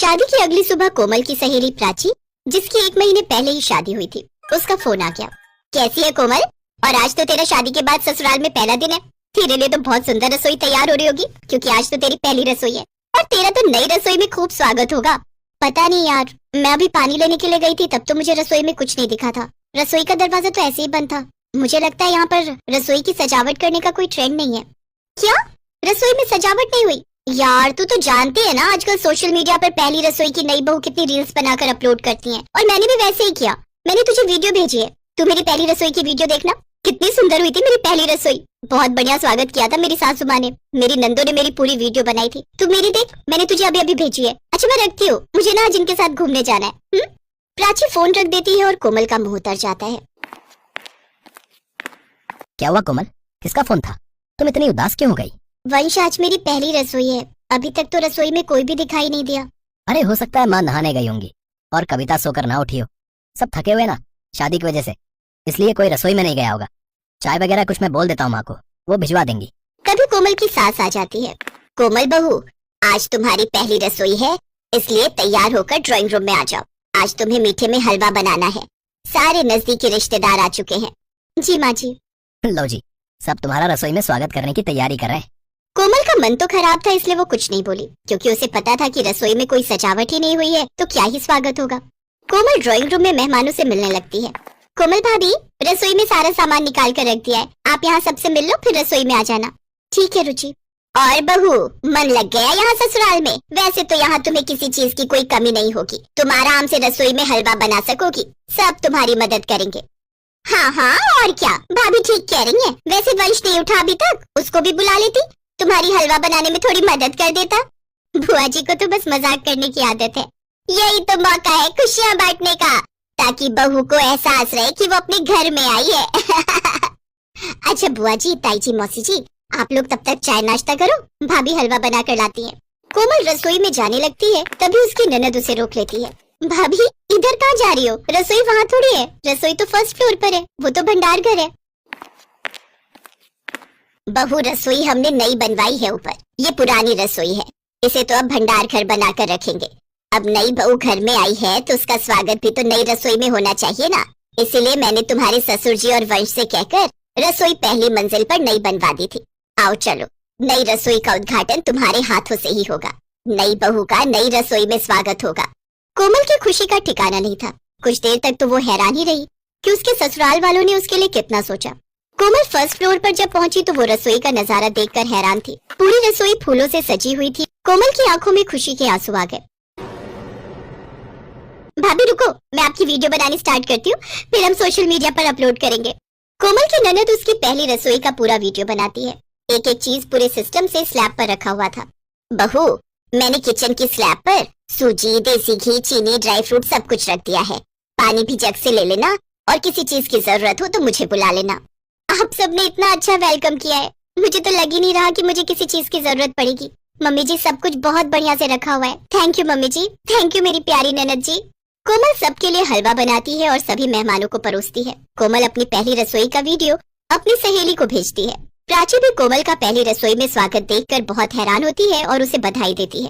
शादी की अगली सुबह कोमल की सहेली प्राची, जिसकी 1 महीने पहले ही शादी हुई थी, उसका फोन आ गया। कैसी है कोमल? और आज तो तेरा शादी के बाद ससुराल में पहला दिन है। तेरे लिए तो बहुत सुंदर रसोई तैयार हो रही होगी, क्योंकि आज तो तेरी पहली रसोई है और तेरा तो नई रसोई में खूब स्वागत होगा। पता नहीं यार, मैं अभी पानी लेने के लिए गई थी, तब तो मुझे रसोई में कुछ नहीं दिखा था। रसोई का दरवाजा तो ऐसे ही बंद था। मुझे लगता है यहाँ पर रसोई की सजावट करने का कोई ट्रेंड नहीं है। क्या रसोई में सजावट नहीं हुई? यार तू तो जानती है ना, आजकल सोशल मीडिया पर पहली रसोई की नई बहू कितनी रील्स बनाकर अपलोड करती हैं, और मैंने भी वैसे ही किया। मैंने तुझे वीडियो भेजी है, तू मेरी पहली रसोई की वीडियो देखना। कितनी सुंदर हुई थी मेरी पहली रसोई। बहुत बढ़िया स्वागत किया था मेरी सासू माँ ने। मेरी नंदों ने मेरी पूरी वीडियो बनाई थी। तू मेरी देख, मैंने तुझे अभी अभी भेजी है। अच्छा मैं रखती हूँ, मुझे ना आज इनके साथ घूमने जाना है। प्राची फोन रख देती है और कोमल का मुंह उतर जाता है। क्या हुआ कोमल, किसका फोन था? तुम इतनी उदास क्यों हो गई? वंश, आज मेरी पहली रसोई है। अभी तक तो रसोई में कोई भी दिखाई नहीं दिया। अरे हो सकता है माँ नहाने गई होंगी और कविता सोकर ना उठी हो। सब थके हुए ना शादी की वजह से, इसलिए कोई रसोई में नहीं गया होगा। चाय वगैरह कुछ मैं बोल देता हूँ माँ को, वो भिजवा देंगी। तभी कोमल की सास आ जाती है। कोमल बहू, आज तुम्हारी पहली रसोई है, इसलिए तैयार होकर ड्राइंग रूम में आ जाओ। आज तुम्हें मीठे में हलवा बनाना है। सारे नजदीकी रिश्तेदार आ चुके हैं। जी माँ जी। लो जी, सब तुम्हारा रसोई में स्वागत करने की तैयारी कर रहे हैं। कोमल का मन तो खराब था, इसलिए वो कुछ नहीं बोली, क्योंकि उसे पता था कि रसोई में कोई सजावट ही नहीं हुई है तो क्या ही स्वागत होगा। कोमल ड्राइंग रूम में मेहमानों से मिलने लगती है। कोमल भाभी, रसोई में सारा सामान निकाल कर रख दिया है, आप यहाँ सबसे मिल लो, फिर रसोई में आ जाना। ठीक है रुचि। और बहू, मन लग गया यहाँ ससुराल में? वैसे तो यहाँ तुम्हें किसी चीज की कोई कमी नहीं होगी। तुम आराम से रसोई में हलवा बना सकोगी, सब तुम्हारी मदद करेंगे। हाँ हाँ, और क्या, भाभी ठीक कह रही है। वैसे वंश नहीं उठा अभी तक, उसको भी बुला लेती, तुम्हारी हलवा बनाने में थोड़ी मदद कर देता। बुआ जी को तो बस मजाक करने की आदत है। यही तो मौका है खुशियाँ बांटने का, ताकि बहू को एहसास रहे कि वो अपने घर में आई है। अच्छा बुआ जी, ताई जी, मौसी जी, आप लोग तब तक चाय नाश्ता करो, भाभी हलवा बना कर लाती है। कोमल रसोई में जाने लगती है, तभी उसकी ननद उसे रोक लेती है। भाभी, इधर कहाँ जा रही हो? रसोई वहाँ थोड़ी है, रसोई तो फर्स्ट फ्लोर पर है, वो तो भंडार घर है। बहू, रसोई हमने नई बनवाई है ऊपर, ये पुरानी रसोई है, इसे तो अब भंडार घर बनाकर रखेंगे। अब नई बहू घर में आई है तो उसका स्वागत भी तो नई रसोई में होना चाहिए ना, इसीलिए मैंने तुम्हारे ससुर जी और वंश से कहकर रसोई पहली मंजिल पर नई बनवा दी थी। आओ चलो, नई रसोई का उद्घाटन तुम्हारे हाथों से ही होगा। नई बहू का नई रसोई में स्वागत होगा। कोमल की खुशी का ठिकाना नहीं था। कुछ देर तक तो वो हैरान ही रही कि उसके ससुराल वालों ने उसके लिए कितना सोचा। कोमल फर्स्ट फ्लोर पर जब पहुंची तो वो रसोई का नजारा देखकर हैरान थी। पूरी रसोई फूलों से सजी हुई थी। कोमल की आंखों में खुशी के आंसू आ गए। भाभी रुको, मैं आपकी वीडियो बनानी स्टार्ट करती हूँ, फिर हम सोशल मीडिया पर अपलोड करेंगे। कोमल की ननद उसकी पहली रसोई का पूरा वीडियो बनाती है। एक एक चीज पूरे सिस्टम से स्लैब पर रखा हुआ था। बहू, मैंने किचन की स्लैब पर सूजी, देसी घी, चीनी, ड्राई फ्रूट सब कुछ रख दिया है। पानी भी जग से ले लेना, और किसी चीज की जरूरत हो तो मुझे बुला लेना। आप सबने इतना अच्छा वेलकम किया है, मुझे तो लग ही नहीं रहा कि मुझे किसी चीज की जरूरत पड़ेगी। मम्मी जी, सब कुछ बहुत बढ़िया से रखा हुआ है। थैंक यू मम्मी जी, थैंक यू मेरी प्यारी ननद जी। कोमल सबके लिए हलवा बनाती है और सभी मेहमानों को परोसती है। कोमल अपनी पहली रसोई का वीडियो अपनी सहेली को भेजती है। प्राची भी कोमल का पहली रसोई में स्वागत देखकर बहुत हैरान होती है और उसे बधाई देती है।